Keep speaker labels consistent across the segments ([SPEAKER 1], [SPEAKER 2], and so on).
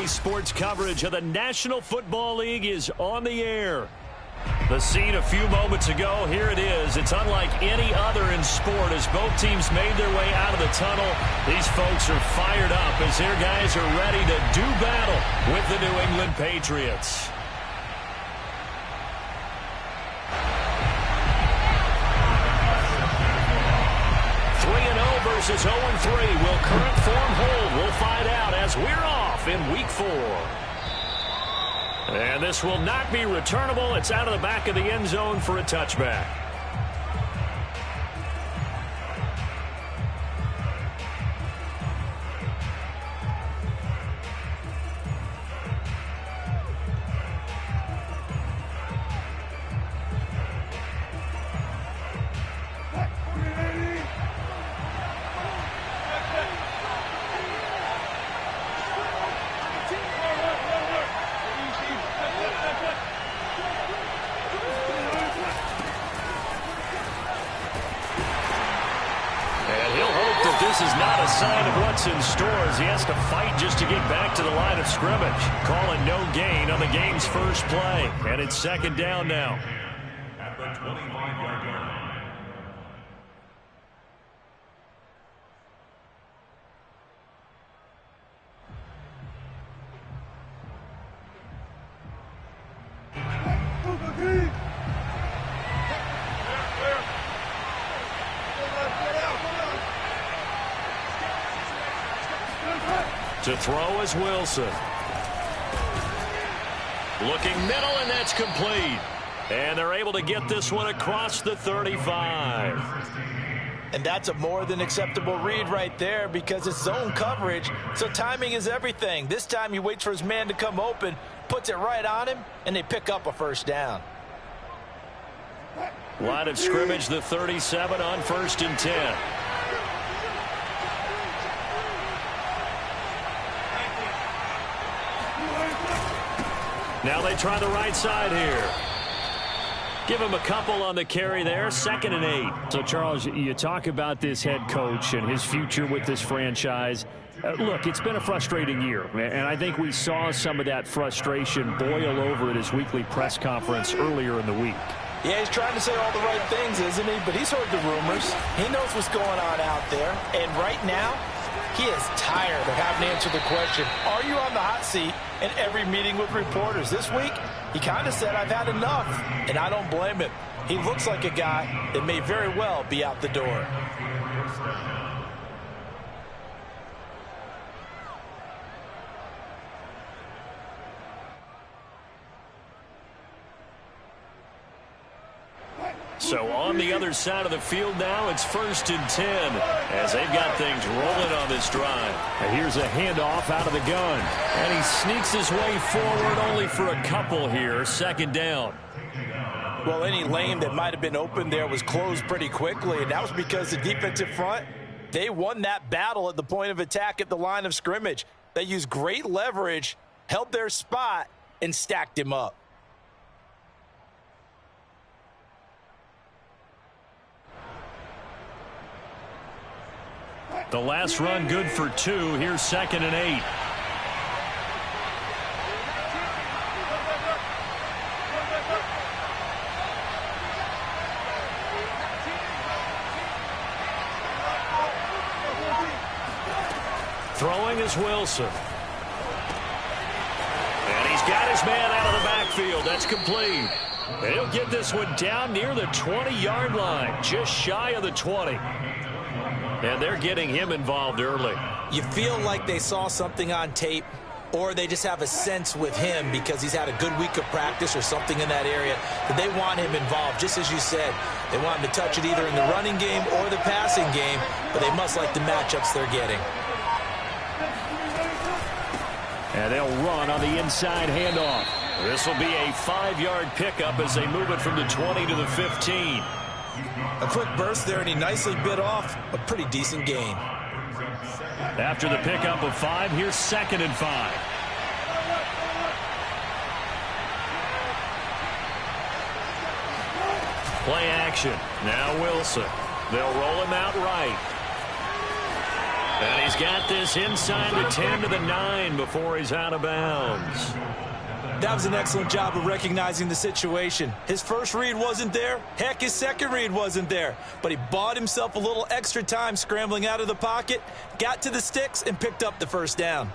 [SPEAKER 1] Today's sports coverage of the National Football League is on the air. The scene a few moments ago, here it is. It's unlike any other in sport as both teams made their way out of the tunnel. These folks are fired up as their guys are ready to do battle with the New England Patriots. Versus 0-3. Will current form hold? We'll find out as we're off in Week 4. And this will not be returnable. It's out of the back of the end zone for a touchback. In stores, he has to fight just to get back to the line of scrimmage. Calling no gain on the game's first play, and it's second down now. At the 25-yard line. To throw is Wilson. Looking middle, and that's complete. And they're able to get this one across the 35.
[SPEAKER 2] And that's a more than acceptable read right there because it's zone coverage, so timing is everything. This time he waits for his man to come open, puts it right on him, and they pick up a first down.
[SPEAKER 1] Line of scrimmage, the 37 on 1st and 10. Now they try the right side here. Give him a couple on the carry there. 2nd and 8.
[SPEAKER 3] So, Charles, you talk about this head coach and his future with this franchise. Look, it's been a frustrating year, and I think we saw some of that frustration boil over at his weekly press conference earlier in the week.
[SPEAKER 2] Yeah, he's trying to say all the right things, isn't he? But he's heard the rumors. He knows what's going on out there. And right now, he is tired of having to answer the question, are you on the hot seat in every meeting with reporters? This week, he kind of said, I've had enough, and I don't blame him. He looks like a guy that may very well be out the door.
[SPEAKER 1] So on the other side of the field now, it's 1st and 10 as they've got things rolling on this drive.
[SPEAKER 3] And here's a handoff out of the gun.
[SPEAKER 1] And he sneaks his way forward only for a couple here. 2nd down.
[SPEAKER 2] Well, any lane that might have been open there was closed pretty quickly, and that was because the defensive front, they won that battle at the point of attack at the line of scrimmage. They used great leverage, held their spot, and stacked him up.
[SPEAKER 1] The last run good for 2. Here's 2nd and 8. Throwing is Wilson. And he's got his man out of the backfield. That's complete. And he'll get this one down near the 20-yard line, just shy of the 20. And they're getting him involved early.
[SPEAKER 2] You feel like they saw something on tape, or they just have a sense with him because he's had a good week of practice or something in that area that they want him involved. Just as you said, they want him to touch it either in the running game or the passing game, but they must like the matchups they're getting.
[SPEAKER 1] And they'll run on the inside handoff. This will be a 5-yard pickup as they move it from the 20 to the 15.
[SPEAKER 2] A quick burst there, and he nicely bit off a pretty decent gain.
[SPEAKER 1] After the pickup of 5, here's 2nd and 5. Play action. Now Wilson. They'll roll him out right. And he's got this inside the 10 to the 9 before he's out of bounds.
[SPEAKER 2] That was an excellent job of recognizing the situation. His first read wasn't there. Heck, his second read wasn't there. But he bought himself a little extra time scrambling out of the pocket, got to the sticks, and picked up the first down.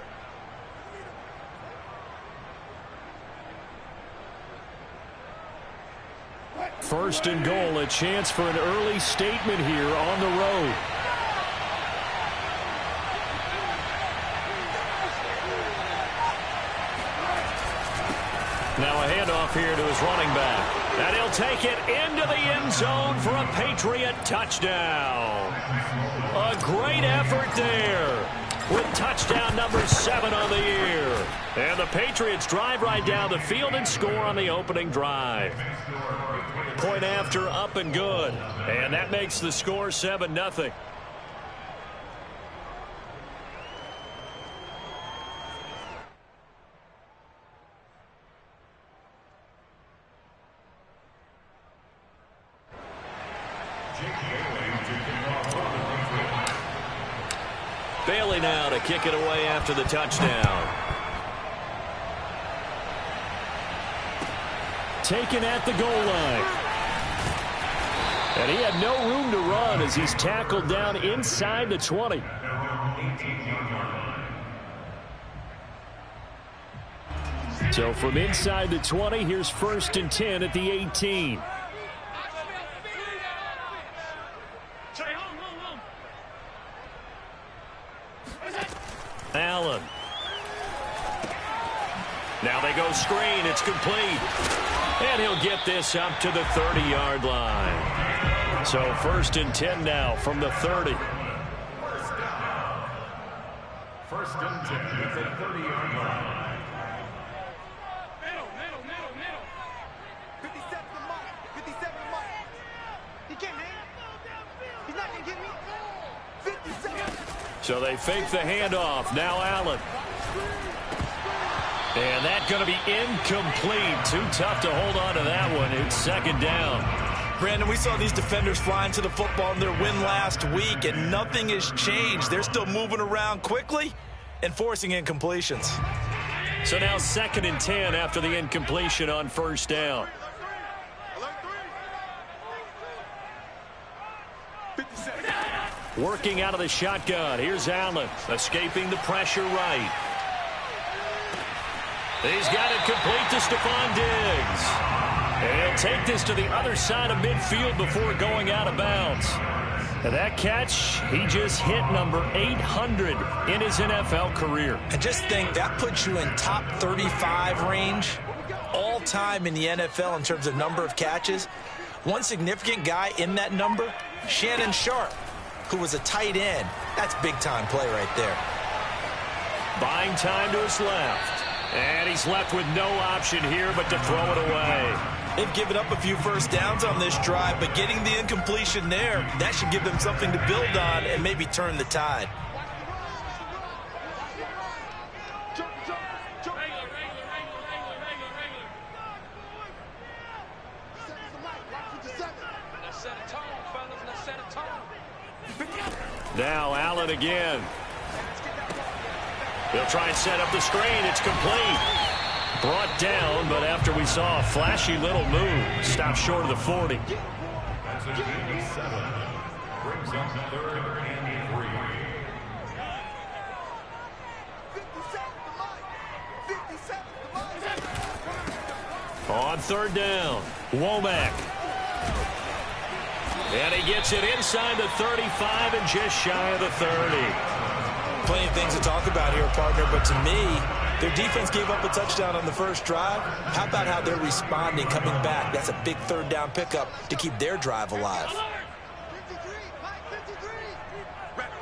[SPEAKER 3] First and goal, a chance for an early statement here on the road. Now a handoff here to his running back. And he'll take it into the end zone for a Patriot touchdown. A great effort there with touchdown number 7 on the year. And the Patriots drive right down the field and score on the opening drive. Point after, up and good. And that makes the score 7-0.
[SPEAKER 1] Bailey now to kick it away after the touchdown.
[SPEAKER 3] Taken at the goal line. And he had no room to run as he's tackled down inside the 20. So from inside the 20, here's 1st and 10 at the 18. Allen. Now they go screen. It's complete. And he'll get this up to the 30-yard line. So 1st and 10 now from the 30.
[SPEAKER 4] 1st and 10 at the 30-yard line.
[SPEAKER 5] Middle. 57 to Mike. 57 to Mike. He can't hang. He's not going to get me. 57.
[SPEAKER 3] So they fake the handoff. Now Allen. And that's going to be incomplete. Too tough to hold on to that one. It's 2nd down.
[SPEAKER 2] Brandon, we saw these defenders flying to the football in their win last week, and nothing has changed. They're still moving around quickly and forcing incompletions.
[SPEAKER 3] So now 2nd and 10 after the incompletion on 1st down. Working out of the shotgun. Here's Allen, escaping the pressure right. He's got it complete to Stephon Diggs. And he'll take this to the other side of midfield before going out of bounds. And that catch, he just hit number 800 in his NFL career.
[SPEAKER 2] And just think, that puts you in top 35 range all time in the NFL in terms of number of catches. One significant guy in that number, Shannon Sharp, who was a tight end. That's big-time play right there.
[SPEAKER 3] Buying time to his left. And he's left with no option here but to throw it away.
[SPEAKER 2] They've given up a few first downs on this drive, but getting the incompletion there, that should give them something to build on and maybe turn the tide.
[SPEAKER 3] Now Allen again. They'll try and set up the screen. It's complete. Brought down, but after we saw a flashy little move, stopped short of the 40.
[SPEAKER 4] That's a gain of 7. Brings up 3rd and 3.
[SPEAKER 5] 57 to Mike.
[SPEAKER 3] On 3rd down, Womack. And he gets it inside the 35 and just shy of the 30.
[SPEAKER 2] Plenty of things to talk about here, partner, but to me, their defense gave up a touchdown on the first drive. How about how they're responding, coming back? That's a big 3rd down pickup to keep their drive alive.
[SPEAKER 5] 53, Mike, 53. Rap.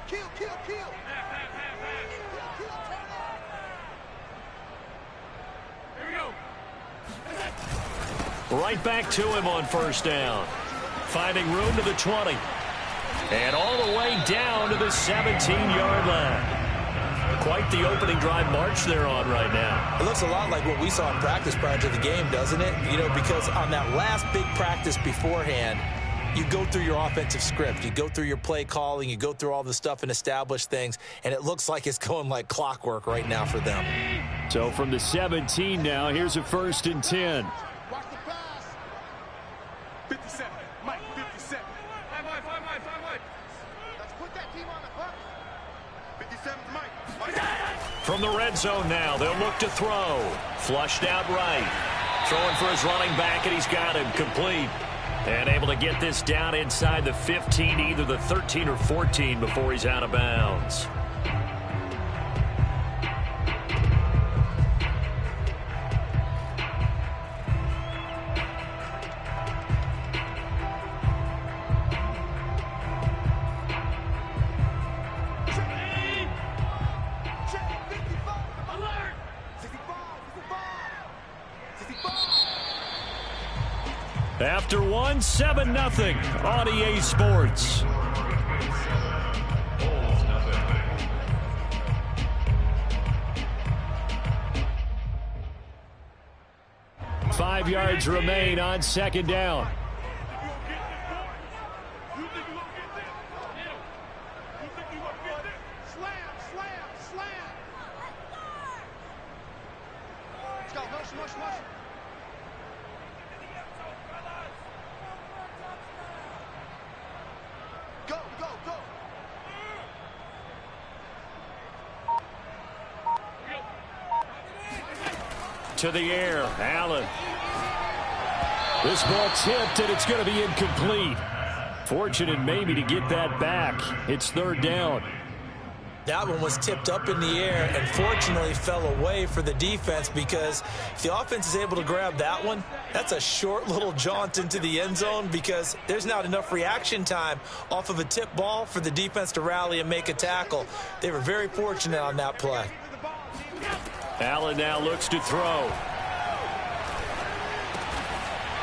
[SPEAKER 5] Kill.
[SPEAKER 3] Right back to him on 1st down. Finding room to the 20. And all the way down to the 17-yard line. Quite the opening drive march they're on right now.
[SPEAKER 2] It looks a lot like what we saw in practice prior to the game, doesn't it? You know, because on that last big practice beforehand, you go through your offensive script. You go through your play calling. You go through all the stuff and establish things, and it looks like it's going like clockwork right now for them.
[SPEAKER 3] So from the 17 now, here's a 1st and 10.
[SPEAKER 5] Watch the pass. 57. Mike, 57. 5 wide. Let's put that team on the hook. 57 Mike.
[SPEAKER 1] From the red zone now, they'll look to throw. Flushed out right. Throwing for his running back, and he's got him complete. And able to get this down inside the 15, either the 13 or 14 before he's out of bounds. After one, 7-0 on EA Sports. Five yards remain on 2nd down.
[SPEAKER 5] Let's go. Motion. Go.
[SPEAKER 1] To the air, Allen. This ball tipped, and it's going to be incomplete. Fortunate maybe to get that back. It's 3rd down.
[SPEAKER 2] That one was tipped up in the air and fortunately fell away for the defense, because if the offense is able to grab that one, that's a short little jaunt into the end zone, because there's not enough reaction time off of a tip ball for the defense to rally and make a tackle. They were very fortunate on that play.
[SPEAKER 1] Allen now looks to throw.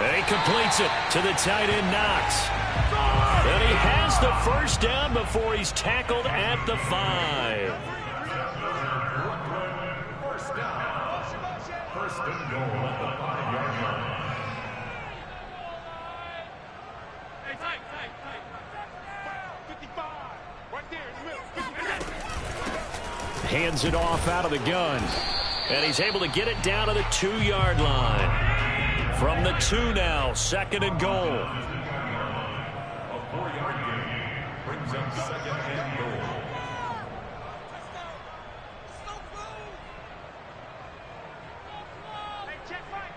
[SPEAKER 1] And he completes it to the tight end, Knox. And he has the 1st down before he's tackled at the 5.
[SPEAKER 4] First down. 1st and goal at the 5-yard line.
[SPEAKER 5] Hey, tight. 55. Right there in the middle.
[SPEAKER 1] Hands it off out of the gun. And he's able to get it down to the 2-yard line. From the 2 now, 2nd and goal.
[SPEAKER 4] A 4-yard gain brings up 2nd and goal.
[SPEAKER 5] Hey, check right.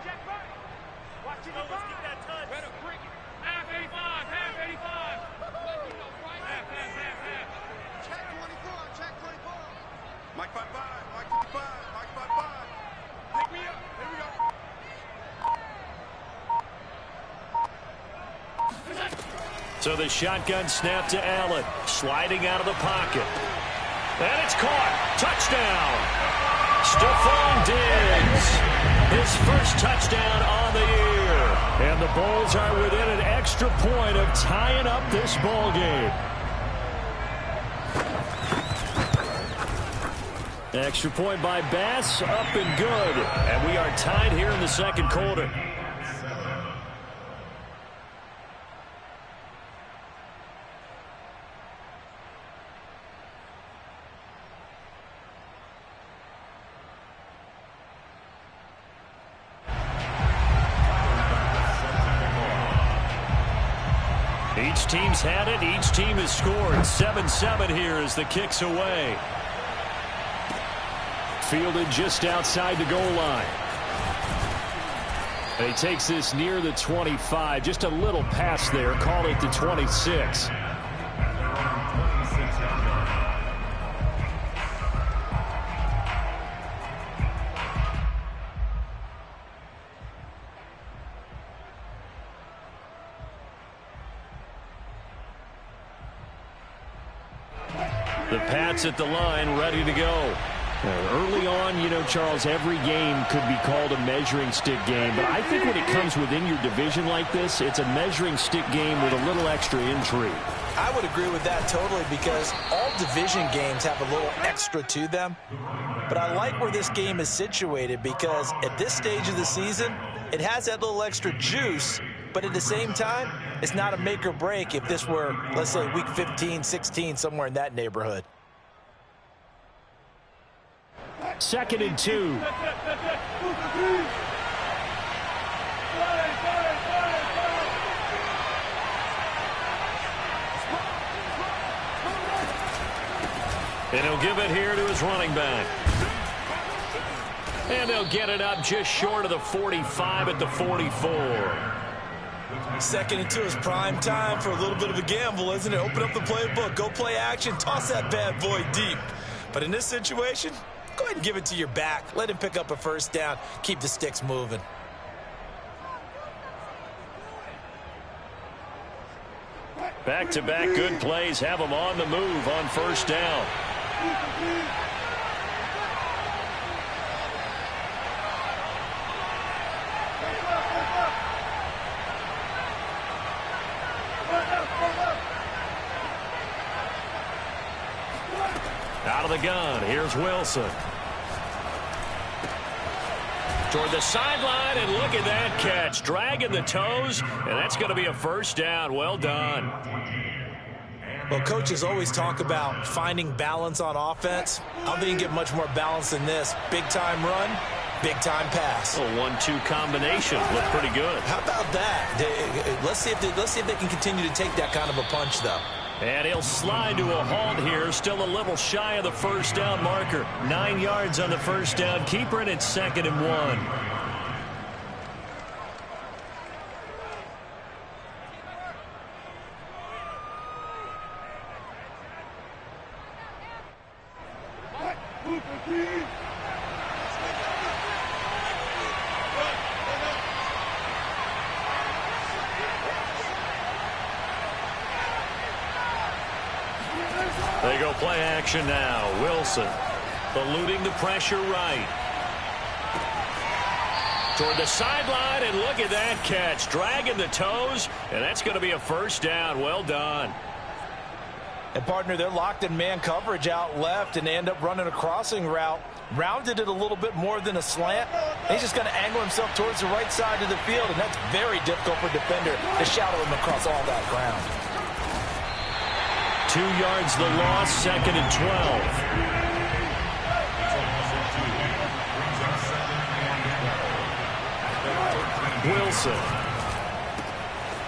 [SPEAKER 5] Watch it. Let's get that touch. Better bring it. Half 85. Half. Check 24. Mike 55. Mike 55. Mike 55. Pick me up. Here we go.
[SPEAKER 1] So the shotgun snap to Allen. Sliding out of the pocket. And it's caught. Touchdown. Stephon Diggs. His 1st touchdown on the year. And the Bulls are within an extra point of tying up this ball game. Extra point by Bass. Up and good. And we are tied here in the 2nd quarter. Each team's had it. Each team has scored. 7-7 here as the kick's away. Fielded just outside the goal line. And he takes this near the 25. Just a little pass there. Call it the 26. The Pats at the line, ready to go. Early on, you know, Charles, every game could be called a measuring stick game. But I think when it comes within your division like this, it's a measuring stick game with a little extra intrigue.
[SPEAKER 2] I would agree with that totally, because all division games have a little extra to them. But I like where this game is situated, because at this stage of the season, it has that little extra juice. But at the same time, It's not a make or break if this were, let's say, week 15, 16, somewhere in that neighborhood.
[SPEAKER 3] 2nd and 2.
[SPEAKER 1] And he'll give it here to his running back. And they'll get it up just short of the 45 at the 44.
[SPEAKER 2] 2nd and 2 is prime time for a little bit of a gamble, isn't it? Open up the playbook, go play action, toss that bad boy deep. But in this situation, go ahead and give it to your back. Let him pick up a first down. Keep the sticks moving.
[SPEAKER 1] Back-to-back good plays have them on the move on first down. Out of the gun, here's Wilson. Toward the sideline, and look at that catch. Dragging the toes, and that's going to be a first down. Well done.
[SPEAKER 2] Well, coaches always talk about finding balance on offense. I don't think you can get much more balance than this. Big-time run, big-time pass.
[SPEAKER 1] A 1-2 combination. Looked pretty good.
[SPEAKER 2] How about that? Let's see if they can continue to take that kind of a punch, though.
[SPEAKER 1] And he'll slide to a halt here. Still a little shy of the first down marker. 9 yards on the first down. Keeper, and it's 2nd and 1. They go play action now. Wilson eluding the pressure right. Toward the sideline, and look at that catch. Dragging the toes, and that's going to be a first down. Well done.
[SPEAKER 2] And, partner, they're locked in man coverage out left, and they end up running a crossing route. Rounded it a little bit more than a slant. He's just going to angle himself towards the right side of the field, and that's very difficult for a defender to shadow him across all that ground.
[SPEAKER 1] 2 yards the loss, 2nd and 12. Wilson.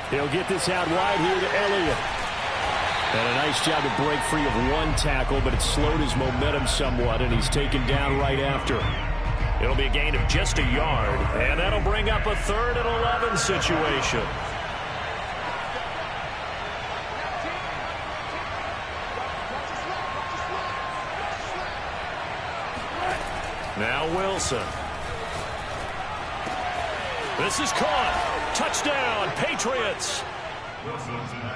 [SPEAKER 3] He'll get this out wide here to Elliott. And a nice job to break free of one tackle, but it slowed his momentum somewhat, and he's taken down right after.
[SPEAKER 1] It'll be a gain of just a yard, and that'll bring up a 3rd and 11 situation. Now Wilson. This is caught. Touchdown, Patriots.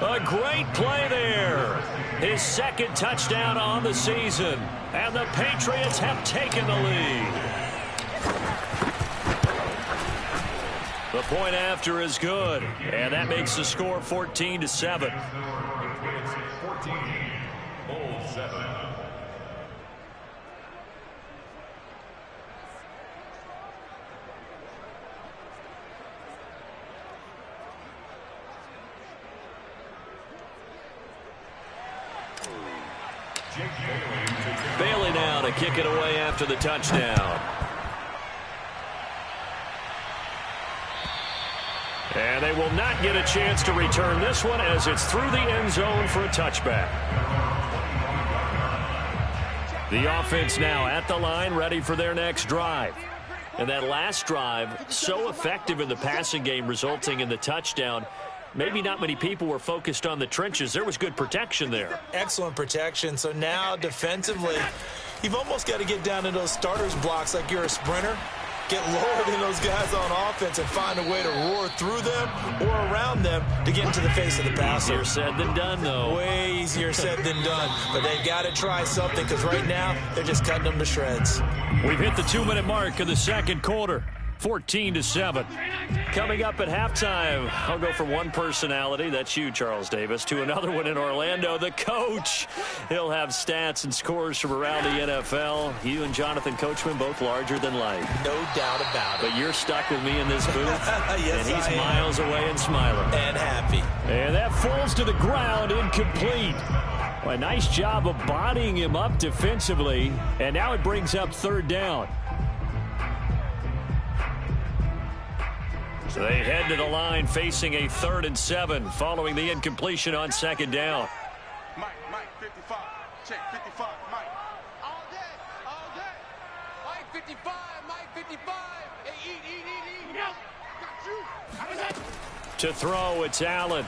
[SPEAKER 1] A great play there. His 2nd touchdown on the season. And the Patriots have taken the lead. The point after is good. And that makes the score 14-7.
[SPEAKER 4] Patriots 14, Bulls 7.
[SPEAKER 1] Bailey now to kick it away after the touchdown. And they will not get a chance to return this one as it's through the end zone for a touchback. The offense now at the line, ready for their next drive. And that last drive, so effective in the passing game, resulting in the touchdown. Maybe not many people were focused on the trenches. There was good protection there.
[SPEAKER 2] Excellent protection. So now defensively, you've almost got to get down to those starters blocks like you're a sprinter. Get lower than those guys on offense and find a way to roar through them or around them to get into the face of the passer.
[SPEAKER 1] Easier said than done, though.
[SPEAKER 2] Way easier said than done. But they've got to try something because right now they're just cutting them to shreds.
[SPEAKER 1] We've hit the 2-minute mark of the second quarter. 14-7. Coming up at halftime, I'll go from one personality, that's you, Charles Davis, to another one in Orlando, the coach. He'll have stats and scores from around the NFL. You and Jonathan Coachman, both larger than life.
[SPEAKER 2] No doubt about it.
[SPEAKER 1] But you're stuck with me in this booth,
[SPEAKER 2] yes,
[SPEAKER 1] and he's miles away and smiling.
[SPEAKER 2] And happy.
[SPEAKER 3] And that falls to the ground, incomplete. Well, a nice job of bodying him up defensively, and now it brings up third down.
[SPEAKER 1] So they head to the line facing a 3rd and 7 following the incompletion on 2nd down.
[SPEAKER 5] Mike, 55. Check, 55, Mike. All day, all day. Mike, 55, Mike, 55. Hey, eat. Got you. How is that?
[SPEAKER 1] To throw, it's Allen.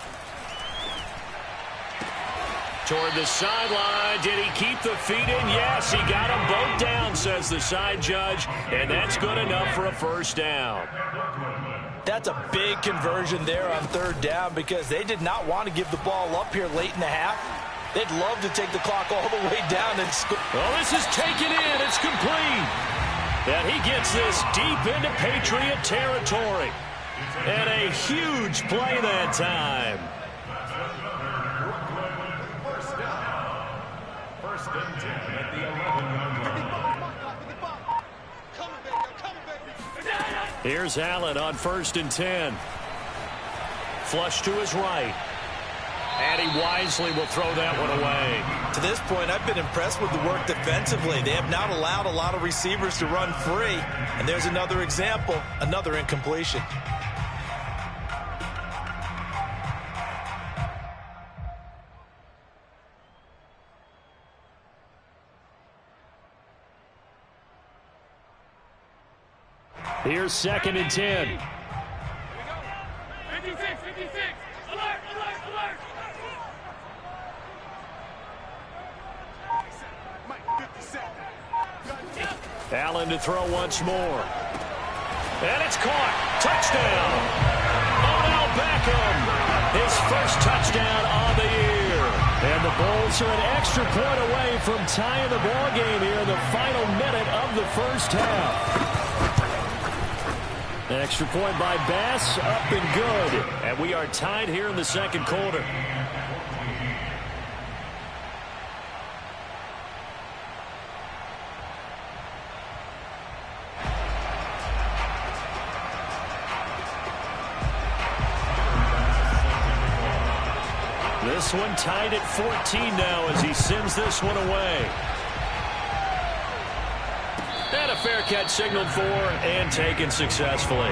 [SPEAKER 1] Toward the sideline. Did he keep the feet in? Yes, he got them both down, says the side judge. And that's good enough for a first down.
[SPEAKER 2] That's a big conversion there on 3rd down because they did not want to give the ball up here late in the half. They'd love to take the clock all the way down and score.
[SPEAKER 1] Well, this is taken in. It's complete. And he gets this deep into Patriot territory. And a huge play that time.
[SPEAKER 4] First and 10 at the 11-yard line.
[SPEAKER 1] Here's Allen on 1st and 10. Flush to his right. And he wisely will throw that one away.
[SPEAKER 2] To this point, I've been impressed with the work defensively. They have not allowed a lot of receivers to run free. And there's another example, another incompletion.
[SPEAKER 3] Here's 2nd and 10.
[SPEAKER 5] Here we go. 56. Alert. Mike, 57.
[SPEAKER 1] Allen to throw once more. And it's caught. Touchdown. Odell Beckham. His first touchdown on the year.
[SPEAKER 3] And the Bulls are an extra point away from tying the ball game here in the final minute of the first half. An extra point by Bass, up and good.
[SPEAKER 1] And we are tied here in the 2nd quarter. This one tied at 14 now as he sends this one away. And a fair catch signaled for and taken successfully.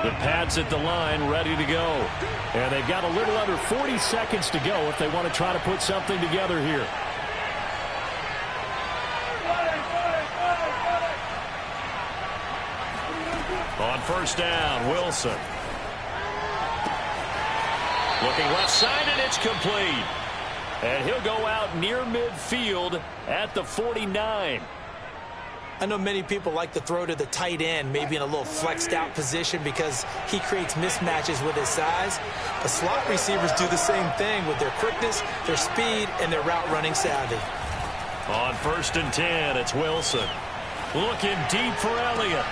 [SPEAKER 1] The Pats at the line, ready to go.
[SPEAKER 3] And they've got a little under 40 seconds to go if they want to try to put something together here.
[SPEAKER 1] On 1st down, Wilson. Looking left side, and it's complete. And he'll go out near midfield at the 49.
[SPEAKER 2] I know many people like to throw to the tight end, maybe in a little flexed out position because he creates mismatches with his size. But slot receivers do the same thing with their quickness, their speed, and their route running savvy.
[SPEAKER 1] On 1st and 10, it's Wilson. Looking deep for Elliott.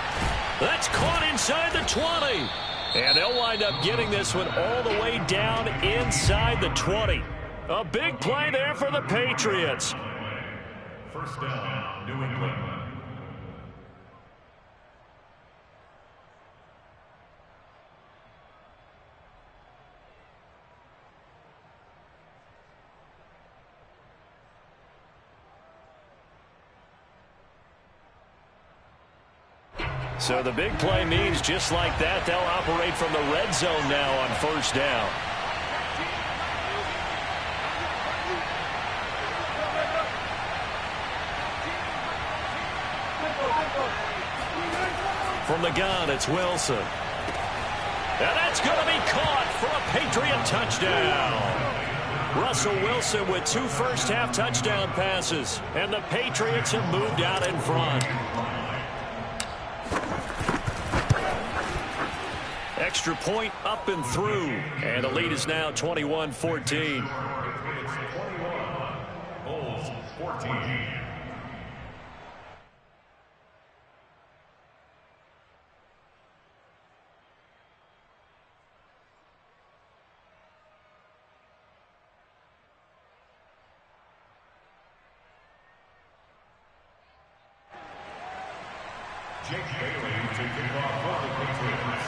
[SPEAKER 1] That's caught inside the 20. And they'll wind up getting this one all the way down inside the 20. A big play there for the Patriots.
[SPEAKER 4] First down, New England.
[SPEAKER 1] So the big play means just like that, they'll operate from the red zone now on 1st down. From the gun, it's Wilson. And that's going to be caught for a Patriot touchdown. Russell Wilson with 2 first-half touchdown passes. And the Patriots have moved out in front. Extra point up and through. And the lead is now 21-14.
[SPEAKER 4] It's 21. Bulls 14. Jake Bailey to kick off for the Patriots.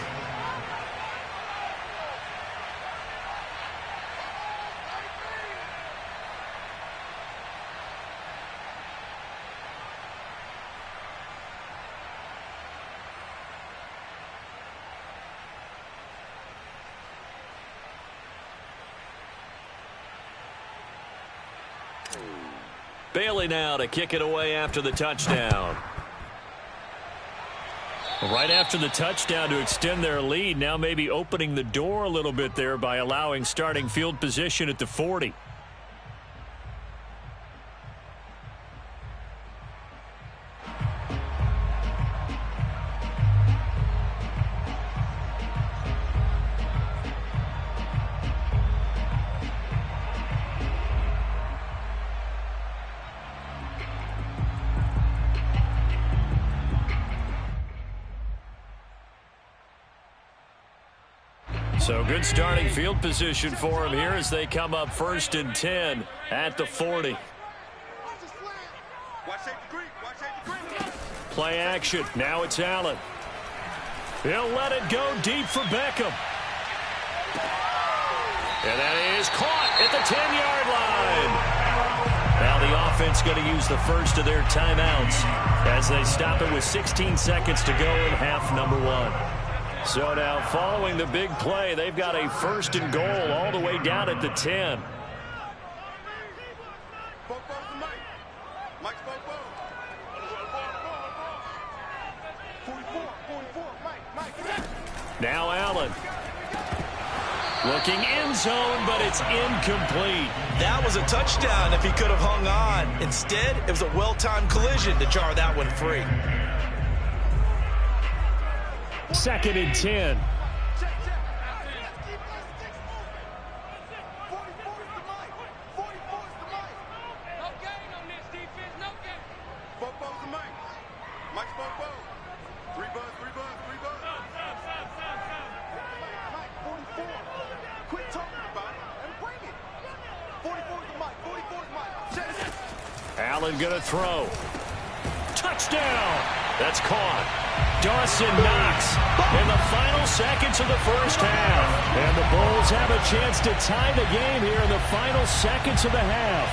[SPEAKER 1] Bailey now to kick it away after the touchdown. Right after the touchdown to extend their lead, now maybe opening the door a little bit there by allowing starting field position at the 40. So good starting field position for him here as they come up 1st and 10 at the 40. Play action. Now it's Allen. He'll let it go deep for Beckham. And that is caught at the 10-yard line. Now the offense going to use the first of their timeouts as they stop it with 16 seconds to go in half number 1. So now following the big play, they've got a 1st and goal all the way down at the 10. Now Allen. Looking end zone, but it's incomplete.
[SPEAKER 2] That was a touchdown if he could have hung on. Instead, it was a well-timed collision to jar that one free.
[SPEAKER 3] 2nd and 10. Allen gonna throw. Touchdown! That's caught. Dawson Knox in the final seconds of the first half. And the Bulls have a chance to tie the game here in the final seconds of the half.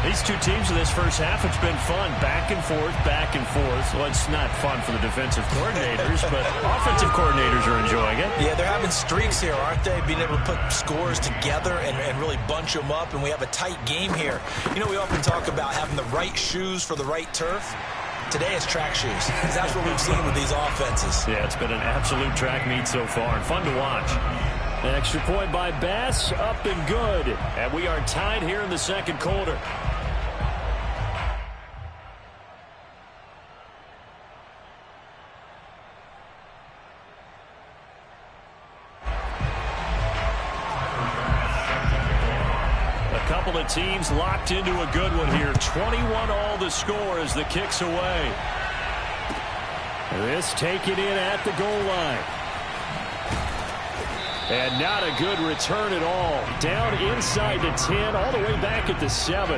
[SPEAKER 1] These two teams in this first half, it's been fun. Back and forth, back and forth. Well, it's not fun for the defensive coordinators, but offensive coordinators are enjoying it.
[SPEAKER 2] Yeah, they're having streaks here, aren't they? Being able to put scores together and really bunch them up, and we have a tight game here. You know, we often talk about having the right shoes for the right turf. Today it's track shoes. That's what we've seen with these offenses.
[SPEAKER 1] Yeah, it's been an absolute track meet so far and fun to watch.
[SPEAKER 3] An extra point by Bass, up and good.
[SPEAKER 1] And we are tied here in the second quarter. Teams locked into a good one here. 21 all the score as the kick's away.
[SPEAKER 3] This taken in at the goal line. And not a good return at all. Down inside the 10, all the way back at the 7.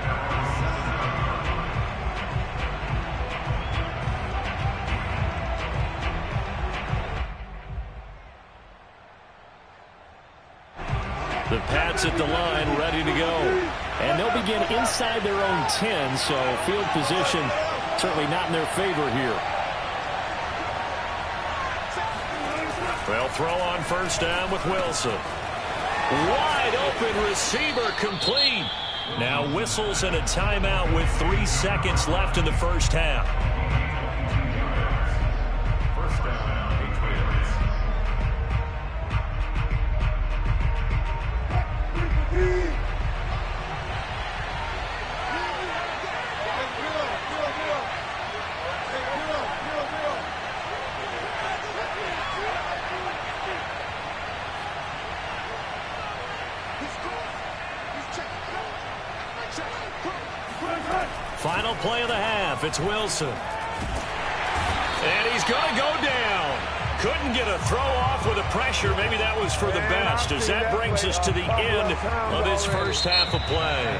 [SPEAKER 1] The Pats at the line, ready to go.
[SPEAKER 3] And they'll begin inside their own 10, so field position certainly not in their favor here.
[SPEAKER 1] They'll throw on first down with Wilson. Wide open receiver complete. Now whistles and a timeout with 3 seconds left in the first half.
[SPEAKER 4] First down, Patriots.
[SPEAKER 1] Final play of the half. It's Wilson. And he's going to go down. Couldn't get a throw off with the pressure. Maybe that was for the best, as that brings us to the end of this first half of play.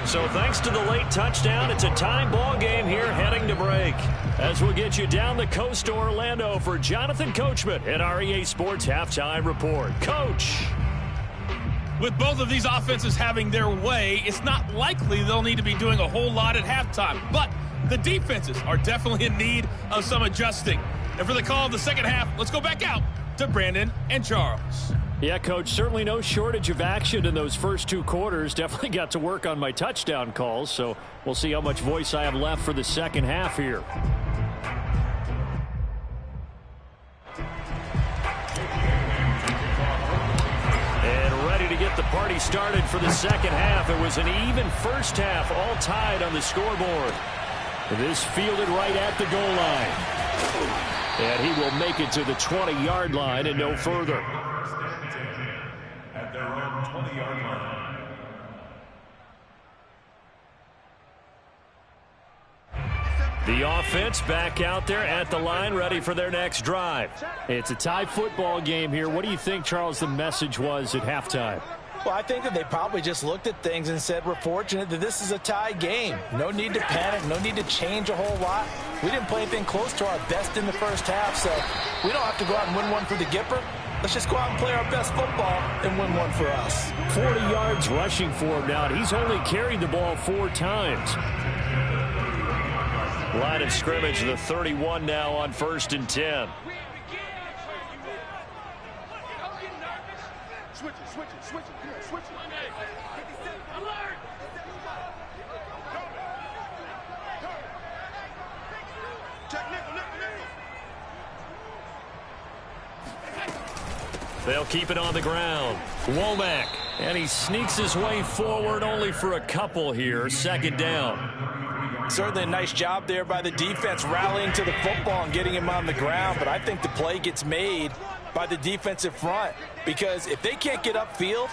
[SPEAKER 1] So thanks to the late touchdown, it's a tie ball game here heading to break. As we'll get you down the coast to Orlando for Jonathan Coachman at our EA Sports Halftime Report. Coach.
[SPEAKER 6] With both of these offenses having their way, it's not likely they'll need to be doing a whole lot at halftime. But the defenses are definitely in need of some adjusting. And for the call of the second half, let's go back out to Brandon and Charles.
[SPEAKER 3] Yeah, Coach, certainly no shortage of action in those first two quarters. Definitely got to work on my touchdown calls, so we'll see how much voice I have left for the second half here. And ready to get the party started for the second half. It was an even first half, all tied on the scoreboard. This fielded right at the goal line. And he will make it to the 20-yard line and no further.
[SPEAKER 4] At their own 20-yard line.
[SPEAKER 1] The offense back out there at the line, ready for their next drive.
[SPEAKER 3] It's a tie football game here. What do you think, Charles, the message was at halftime?
[SPEAKER 2] Well, I think that they probably just looked at things and said, we're fortunate that this is a tie game. No need to panic, no need to change a whole lot. We didn't play anything close to our best in the first half, so we don't have to go out and win one for the Gipper. Let's just go out and play our best football and win one for us.
[SPEAKER 3] 40 yards rushing for him now. He's only carried the ball 4 times.
[SPEAKER 1] Line of scrimmage, the 31 now on 1st and 10.
[SPEAKER 5] Switch it. Come here, switch it. Alert! Check nickel.
[SPEAKER 1] They'll keep it on the ground. Womack, and he sneaks his way forward only for a couple here. 2nd down.
[SPEAKER 2] Certainly a nice job there by the defense rallying to the football and getting him on the ground, but I think the play gets made by the defensive front, because if they can't get upfield,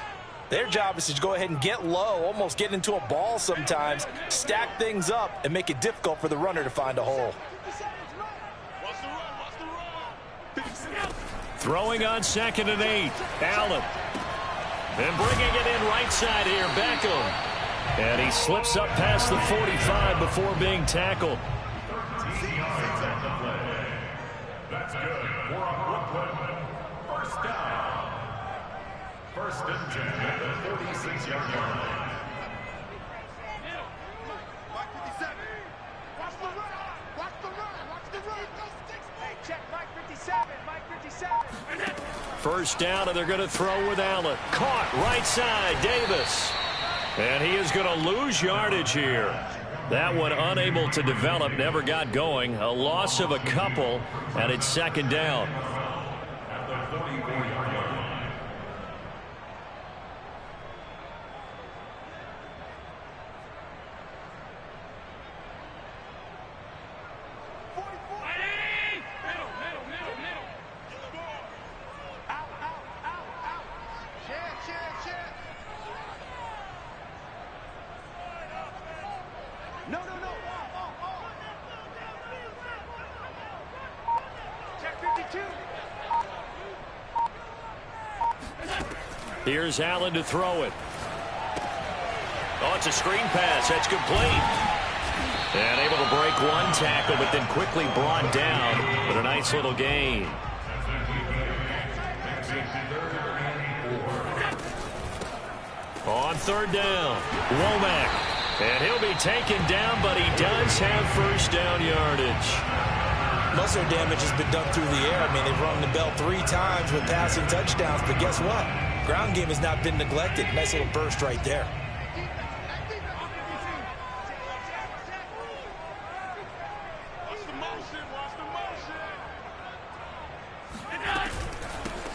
[SPEAKER 2] their job is to go ahead and get low, almost get into a ball sometimes, stack things up, and make it difficult for the runner to find a hole.
[SPEAKER 1] Throwing on 2nd and 8. Allen. And bringing it in right side here, Beckham. And he slips up past the 45 before being tackled.
[SPEAKER 4] That's good. 4 on Brooklyn. First down. 1st and 10 at the 46-yard line.
[SPEAKER 5] Mike 57. Watch the run. Check Mike 57. Mike 57.
[SPEAKER 1] First down, and they're going to throw with Allen. Caught right side, Davis. And he is going to lose yardage here. That one unable to develop, never got going. A loss of a couple, and it's 2nd down.
[SPEAKER 4] At the 44-yard line.
[SPEAKER 5] No. Check 52.
[SPEAKER 1] Here's Allen to throw it. Oh, it's a screen pass. That's complete. And able to break one tackle, but then quickly brought down with a nice little gain. On 3rd down, Womack. And he'll be taken down, but he does have first down yardage.
[SPEAKER 2] Most of their damage has been done through the air. I mean, they've rung the bell 3 times with passing touchdowns, but guess what? Ground game has not been neglected. Nice little burst right there.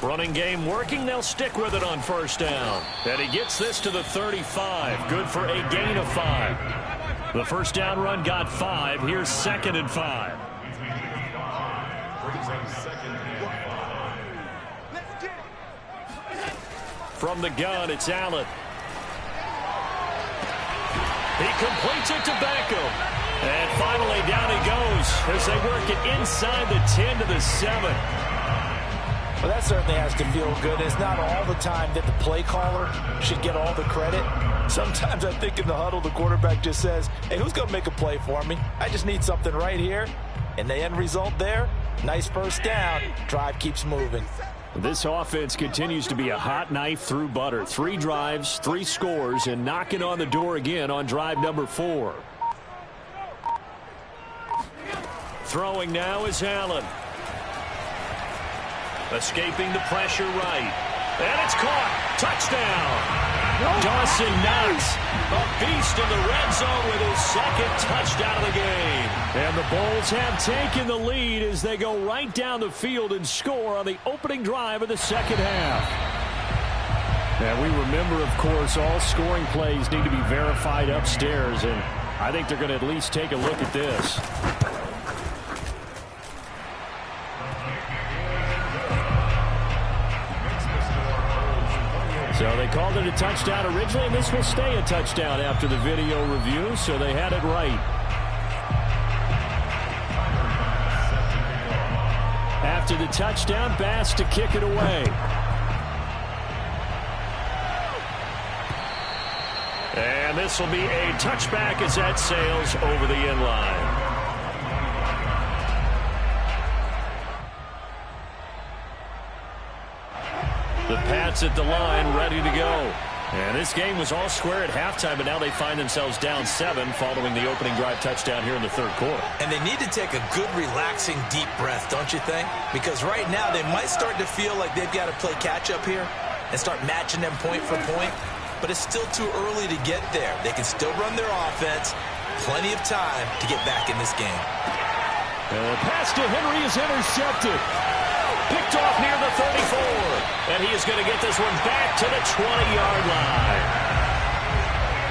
[SPEAKER 1] Running game working. They'll stick with it on 1st down. And he gets this to the 35. Good for a gain of 5. The 1st down run got 5. Here's 2nd and 5. From the gun, it's Allen. He completes it to Beckham. And finally, down he goes as they work it inside the 10 to the 7.
[SPEAKER 2] Well, that certainly has to feel good. It's not all the time that the play caller should get all the credit. Sometimes I think in the huddle, the quarterback just says, hey, who's going to make a play for me? I just need something right here. And the end result there, nice first down. Drive keeps moving.
[SPEAKER 3] This offense continues to be a hot knife through butter. 3 drives, 3 scores, and knocking on the door again on drive number 4.
[SPEAKER 1] Throwing now is Allen. Escaping the pressure right. And it's caught. Touchdown. Dawson Knox, a beast in the red zone with his second touchdown of the game.
[SPEAKER 3] And the Bulls have taken the lead as they go right down the field and score on the opening drive of the second half. And we remember, of course, all scoring plays need to be verified upstairs, and I think they're going to at least take a look at this. So they called it a touchdown originally, and this will stay a touchdown after the video review, so they had it right. After the touchdown, Bass to kick it away.
[SPEAKER 1] And this will be a touchback as that sails over the end line. The Pats at the line, ready to go. And this game was all square at halftime, but now they find themselves down 7 following the opening drive touchdown here in the third quarter.
[SPEAKER 2] And they need to take a good, relaxing, deep breath, don't you think? Because right now they might start to feel like they've got to play catch-up here and start matching them point for point. But it's still too early to get there. They can still run their offense. Plenty of time to get back in this game.
[SPEAKER 3] And the pass to Henry is intercepted.
[SPEAKER 1] Picked off near the 34. And he is going to get this one back to the 20-yard line.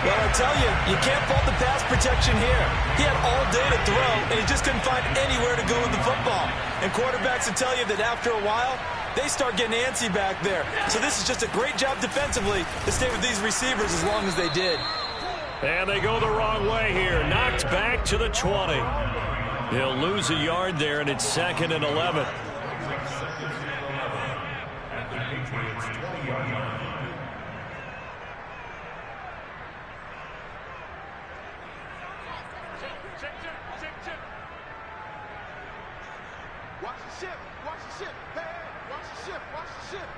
[SPEAKER 2] Well, I tell you, you can't fault the pass protection here. He had all day to throw, and he just couldn't find anywhere to go with the football. And quarterbacks will tell you that after a while, they start getting antsy back there. So this is just a great job defensively to stay with these receivers as long as they did.
[SPEAKER 1] And they go the wrong way here. Knocked back to the 20. He'll lose a yard there, and it's 2nd and 11.
[SPEAKER 5] Watch the ship. Watch the ship. Hey, hey, watch the ship. Watch the ship.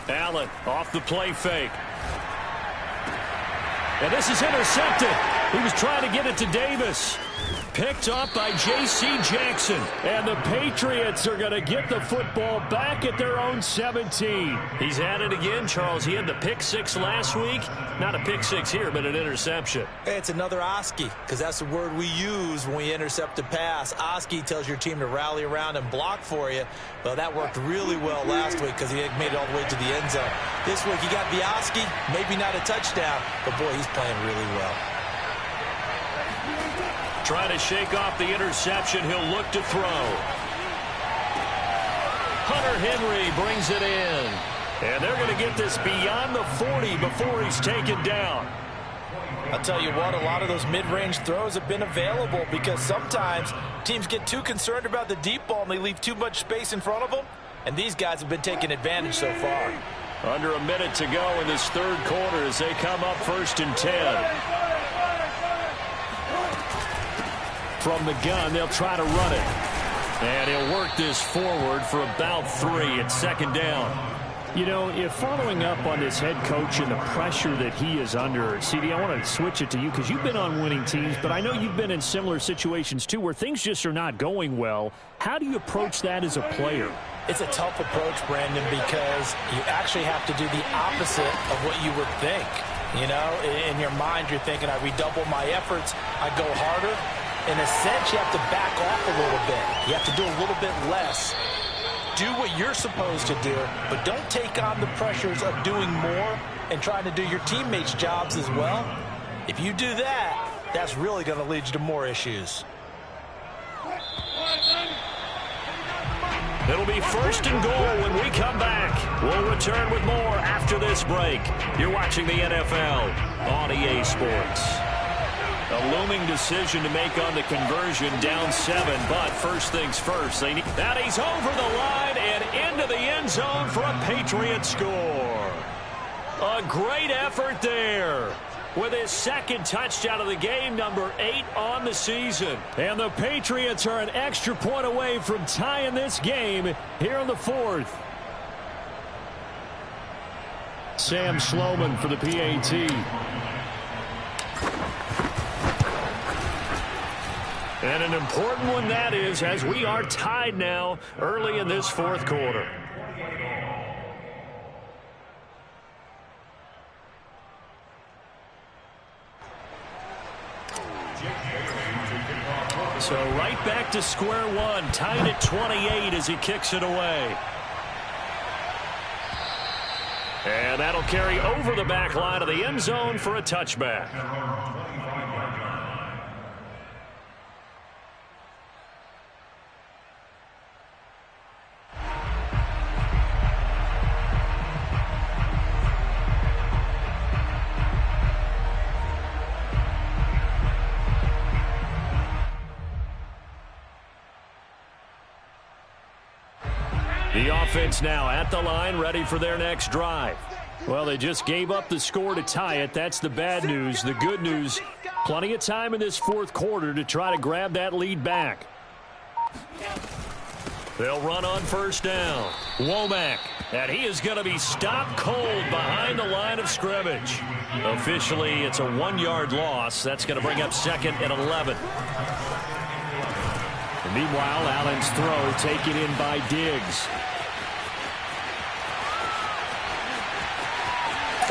[SPEAKER 1] Allen off the play fake. And this is intercepted. He was trying to get it to Davis. Picked up by J.C. Jackson.
[SPEAKER 3] And the Patriots are going to get the football back at their own 17.
[SPEAKER 1] He's at it again, Charles. He had the pick 6 last week. Not a pick 6 here, but an interception.
[SPEAKER 2] Hey, it's another Oski, because that's the word we use when we intercept a pass. Oski tells your team to rally around and block for you. Well, that worked really well last week because he made it all the way to the end zone. This week, he got the Oski, maybe not a touchdown, but boy, he's playing really well.
[SPEAKER 1] Trying to shake off the interception. He'll look to throw. Hunter Henry brings it in. And they're going to get this beyond the 40 before he's taken down.
[SPEAKER 2] I'll tell you what, a lot of those mid-range throws have been available because sometimes teams get too concerned about the deep ball and they leave too much space in front of them. And these guys have been taking advantage so far.
[SPEAKER 1] Under a minute to go in this third quarter as they come up 1st and 10.
[SPEAKER 3] From the gun, they'll try to run it.
[SPEAKER 1] And he'll work this forward for about 3. It's 2nd down.
[SPEAKER 3] You know, if following up on this head coach and the pressure that he is under, CD, I want to switch it to you because you've been on winning teams, but I know you've been in similar situations too where things just are not going well. How do you approach that as a player?
[SPEAKER 2] It's a tough approach, Brandon, because you actually have to do the opposite of what you would think. You know, in your mind, you're thinking, I redouble my efforts, I go harder. In a sense, you have to back off a little bit. You have to do a little bit less. Do what you're supposed to do, but don't take on the pressures of doing more and trying to do your teammates' jobs as well. If you do that, that's really going to lead you to more issues.
[SPEAKER 1] It'll be 1st and goal when we come back. We'll return with more after this break. You're watching the NFL on EA Sports. A looming decision to make on the conversion, down 7, but first things first. That he's over the line and into the end zone for a Patriot score. A great effort there, with his second touchdown of the game, number 8 on the season.
[SPEAKER 3] And the Patriots are an extra point away from tying this game here in the 4th. Sam Sloman for the PAT. And an important one that is, as we are tied now early in this 4th quarter. So right back to square one, tied at 28 as he kicks it away. And that'll carry over the back line of the end zone for a touchback. The offense now at the line, ready for their next drive. Well, they just gave up the score to tie it. That's the bad news. The good news, plenty of time in this 4th quarter to try to grab that lead back. They'll run on 1st down. Womack, and he is going to be stopped cold behind the line of scrimmage. Officially, it's a 1-yard loss. That's going to bring up 2nd and 11. And meanwhile, Allen's throw taken in by Diggs.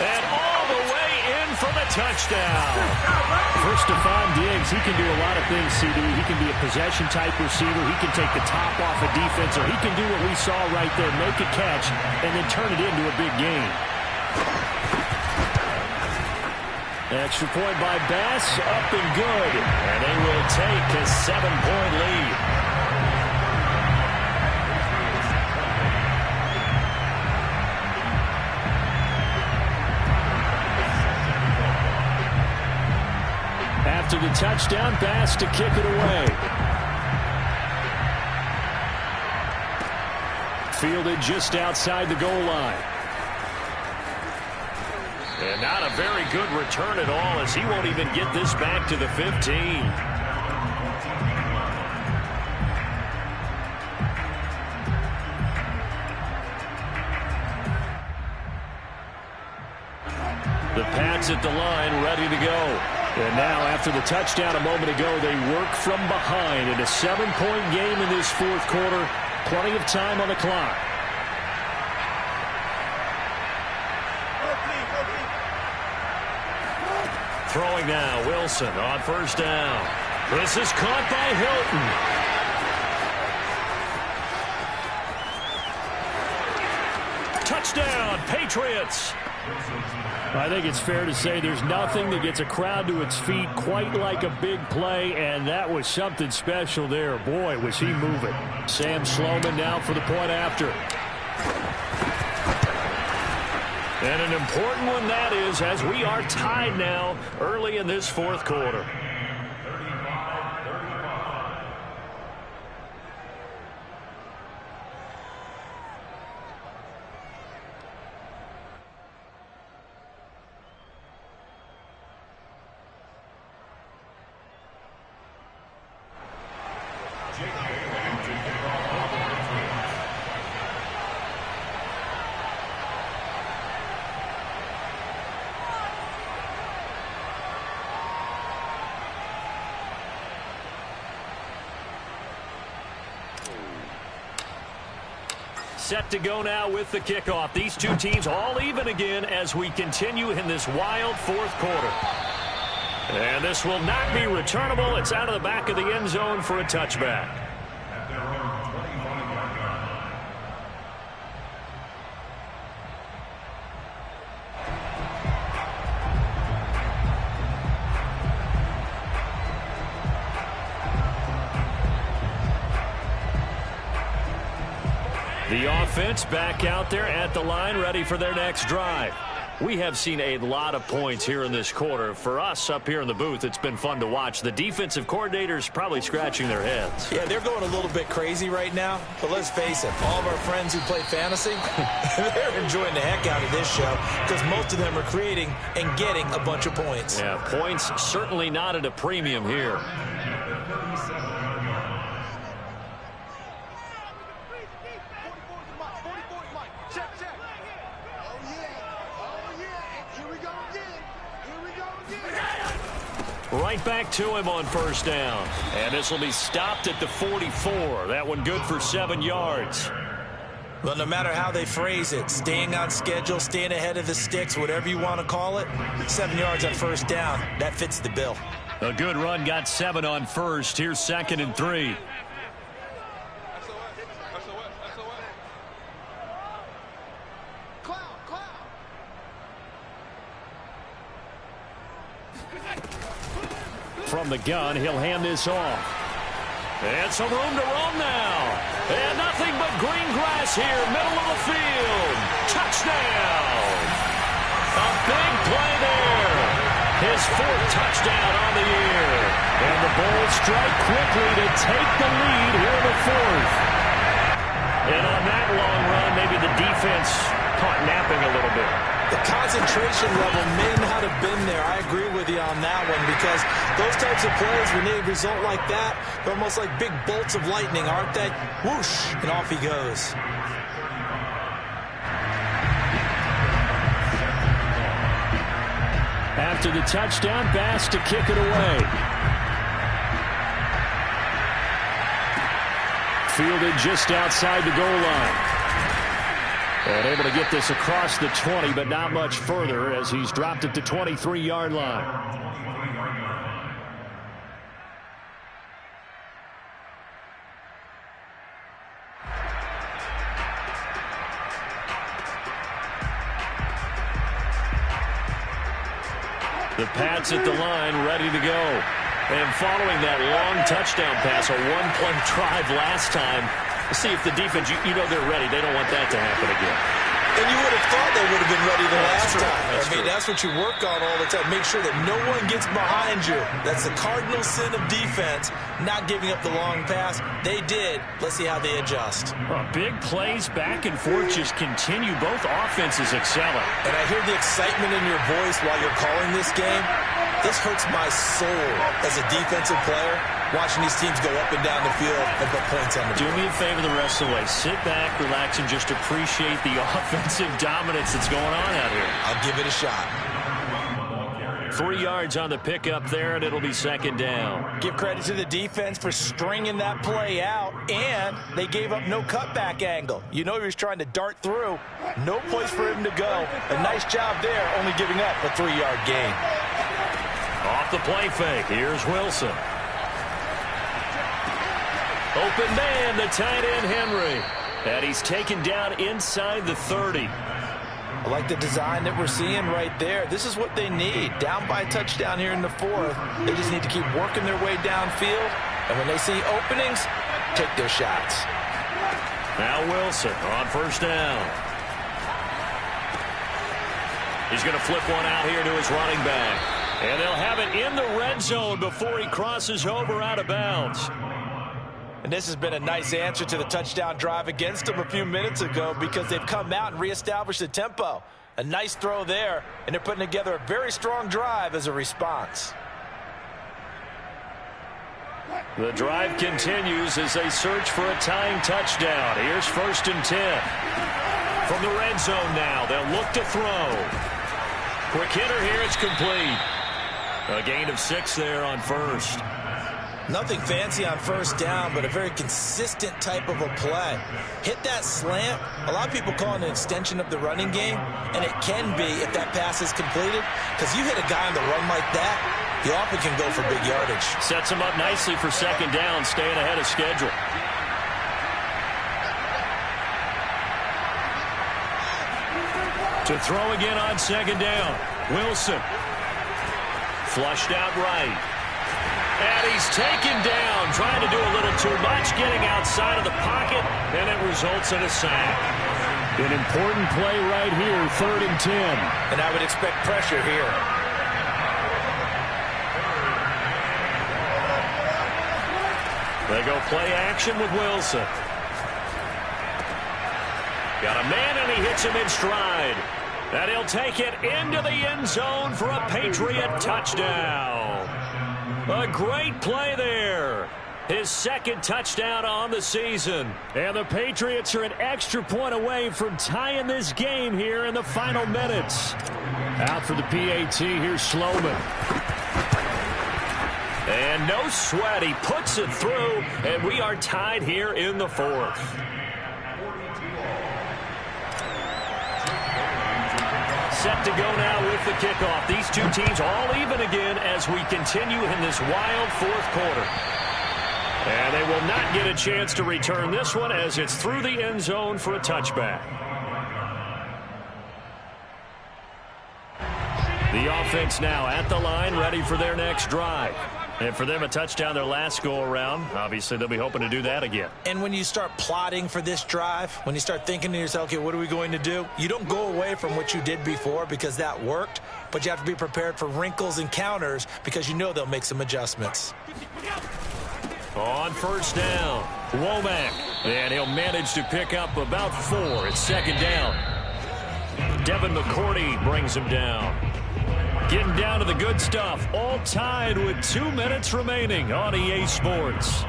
[SPEAKER 3] And all the way in for the touchdown. For Stephon Diggs, he can do a lot of things, CD. He can be a possession-type receiver. He can take the top off a defense, or he can do what we saw right there, make a catch, and then turn it into a big gain. Extra point by Bass, up and good. And they will take a 7-point lead. After the touchdown, Bass to kick it away. Fielded just outside the goal line. And not a very good return at all, as he won't even get this back to the 15. The Pats at the line, ready to go. And now, after the touchdown a moment ago, they work from behind in a 7-point game in this 4th quarter. Plenty of time on the clock. Throwing now, Wilson on 1st down. This is caught by Hilton. Touchdown, Patriots. I think it's fair to say there's nothing that gets a crowd to its feet quite like a big play, and that was something special there. Boy, was he moving. Sam Sloman now for the point after. And an important one that is, as we are tied now early in this 4th quarter. Set to go now with the kickoff. These two teams all even again as we continue in this wild 4th quarter. And this will not be returnable. It's out of the back of the end zone for a touchback.
[SPEAKER 1] The offense back out there at the line, ready for their next drive. We have seen a lot of points here in this quarter. For us up here in the booth, it's been fun to watch. The defensive coordinators probably scratching their heads.
[SPEAKER 2] Yeah, they're going a little bit crazy right now. But let's face it, all of our friends who play fantasy, they're enjoying the heck out of this show because most of them are creating and getting a bunch of points.
[SPEAKER 1] Yeah, points certainly not at a premium here. Right back to him on first down. And this will be stopped at the 44. That one good for 7 yards.
[SPEAKER 2] Well, no matter how they phrase it, staying on schedule, staying ahead of the sticks, whatever you want to call it, 7 yards on first down, that fits the bill.
[SPEAKER 1] A good run got 7 on first. Here's 2nd and 3. From the gun, he'll hand this off. And some room to roam now. And nothing but green grass here, middle of the field. Touchdown. A big play there. His 4th touchdown on the year. And the Bulls strike quickly to take the lead here in the 4th. And on that long run, maybe the defense caught napping a little bit.
[SPEAKER 2] The concentration level may not have been there. I agree with you on that one because those types of plays, when they result like that, they're almost like big bolts of lightning, aren't they? Whoosh, and off he goes.
[SPEAKER 3] After the touchdown, Bass to kick it away. Fielded just outside the goal line. And able to get this across the 20, but not much further as he's dropped it to 23-yard line. The Pats at the line, ready to go. And following that long touchdown pass, a one-play drive last time, see if the defense, you know they're ready. They don't want that to happen again.
[SPEAKER 2] And you would have thought they would have been ready the last time. That's what you work on all the time. Make sure that no one gets behind you. That's the cardinal sin of defense, not giving up the long pass. They did. Let's see how they adjust.
[SPEAKER 1] Well, big plays back and forth just continue. Both offenses excelling.
[SPEAKER 2] And I hear the excitement in your voice while you're calling this game. This hurts my soul as a defensive player, watching these teams go up and down the field and put points on the board.
[SPEAKER 1] Do me a favor the rest of the way. Sit back, relax, and just appreciate the offensive dominance that's going on out here.
[SPEAKER 2] I'll give it a shot.
[SPEAKER 1] 3 yards on the pickup there, and it'll be 2nd down.
[SPEAKER 2] Give credit to the defense for stringing that play out, and they gave up no cutback angle. You know he was trying to dart through. No place for him to go. A nice job there, only giving up a 3-yard gain.
[SPEAKER 1] Off the play fake, here's Wilson. Open man, the tight end Henry. And he's taken down inside the 30.
[SPEAKER 2] I like the design that we're seeing right there. This is what they need. Down by a touchdown here in the 4th. They just need to keep working their way downfield. And when they see openings, take their shots.
[SPEAKER 1] Now Wilson on first down. He's going to flip one out here to his running back. And they'll have it in the red zone before he crosses over out of bounds.
[SPEAKER 2] And this has been a nice answer to the touchdown drive against them a few minutes ago because they've come out and reestablished the tempo. A nice throw there, and they're putting together a very strong drive as a response.
[SPEAKER 1] The drive continues as they search for a tying touchdown. Here's 1st and 10. From the red zone now, they'll look to throw. Quick hitter here, it's complete. A gain of 6 there on first.
[SPEAKER 2] Nothing fancy on first down, but a very consistent type of a play. Hit that slant. A lot of people call it an extension of the running game, and it can be if that pass is completed, because you hit a guy on the run like that, he often can go for big yardage.
[SPEAKER 1] Sets him up nicely for 2nd down, staying ahead of schedule. To throw again on 2nd down. Wilson. Flushed out right. And he's taken down, trying to do a little too much, getting outside of the pocket, and it results in a sack.
[SPEAKER 3] An important play right here, 3rd and 10.
[SPEAKER 2] And I would expect pressure here.
[SPEAKER 1] They go play action with Wilson. Got a man, and he hits him in stride. And he'll take it into the end zone for a Patriot touchdown. A great play there. His 2nd touchdown on the season.
[SPEAKER 3] And the Patriots are an extra point away from tying this game here in the final minutes. Out for the PAT, here's Sloman.
[SPEAKER 1] And no sweat, he puts it through, and we are tied here in the 4th. Set to go now with the kickoff. These two teams all even again as we continue in this wild 4th quarter. And they will not get a chance to return this one as it's through the end zone for a touchback. The offense now at the line, ready for their next drive. And for them, a touchdown their last go-around. Obviously, they'll be hoping to do that again.
[SPEAKER 2] And when you start plotting for this drive, when you start thinking to yourself, okay, what are we going to do? You don't go away from what you did before because that worked, but you have to be prepared for wrinkles and counters because you know they'll make some adjustments.
[SPEAKER 1] On 1st down, Womack. And he'll manage to pick up about 4. It's 2nd down. Devin McCourty brings him down. Getting down to the good stuff. All tied with 2 minutes remaining on EA Sports.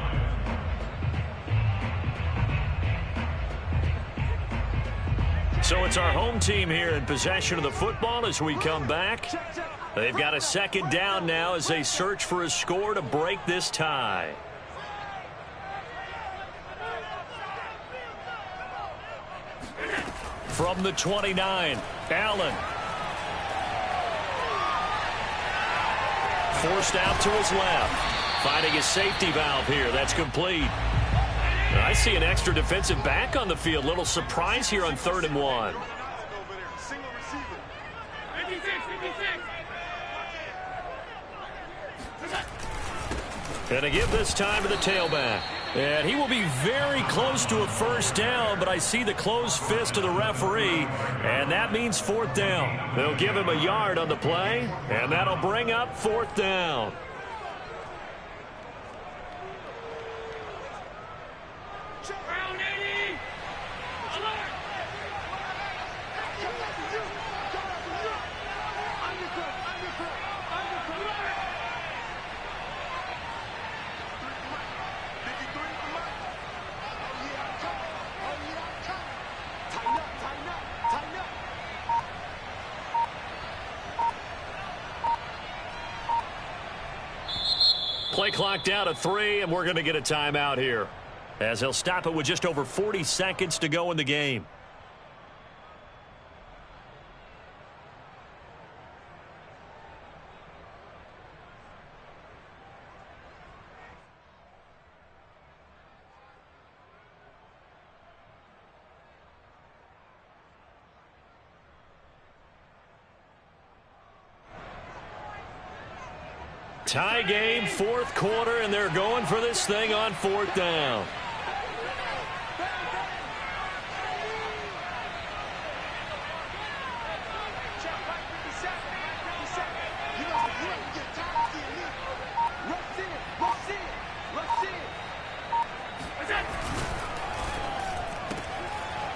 [SPEAKER 1] So it's our home team here in possession of the football as we come back. They've got a 2nd down now as they search for a score to break this tie. From the 29, Allen. Forced out to his left. Finding his safety valve here. That's complete. I see an extra defensive back on the field. Little surprise here on 3rd and 1. And to give this time to the tailback. And he will be very close to a 1st down, but I see the closed fist of the referee, and that means 4th down. They'll give him a yard on the play, and that'll bring up 4th down. Play clock down to 3, and we're going to get a timeout here as he'll stop it with just over 40 seconds to go in the game. Tie game, 4th quarter, and they're going for this thing on 4th down.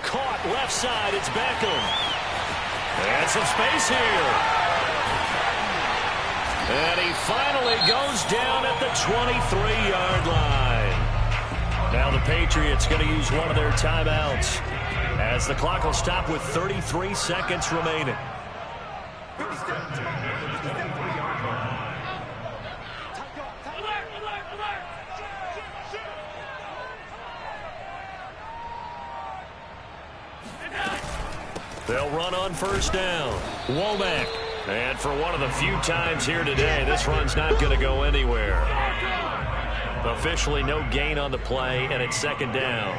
[SPEAKER 1] Caught left side, it's Beckham. And some space here. And he finally goes down at the 23-yard line. Now the Patriots going to use one of their timeouts as the clock will stop with 33 seconds remaining. They'll run on 1st down. Womack. And for one of the few times here today, this run's not going to go anywhere. Officially no gain on the play, and it's 2nd down.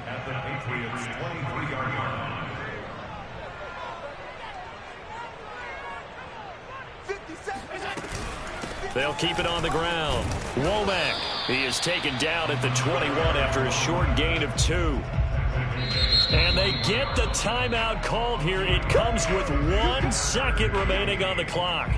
[SPEAKER 4] At the Patriots' 23-yard line.
[SPEAKER 5] 50 seconds.
[SPEAKER 1] They'll keep it on the ground. Womack, he is taken down at the 21 after a short gain of 2. And they get the timeout called here. It comes with 1 second remaining on the clock.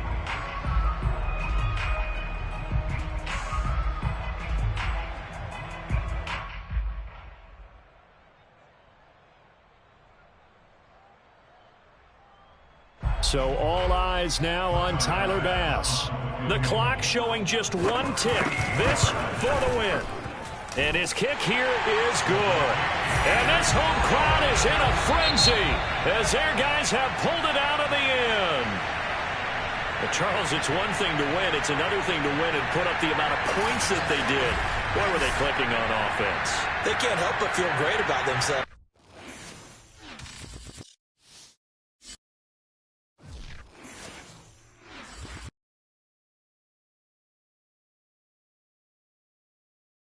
[SPEAKER 1] So all eyes now on Tyler Bass. The clock showing just 1 tick. This for the win. And his kick here is good. And this home crowd is in a frenzy as their guys have pulled it out of the end. But Charles, it's one thing to win. It's another thing to win and put up the amount of points that they did. Boy, were they clicking on offense.
[SPEAKER 2] They can't help but feel great about themselves.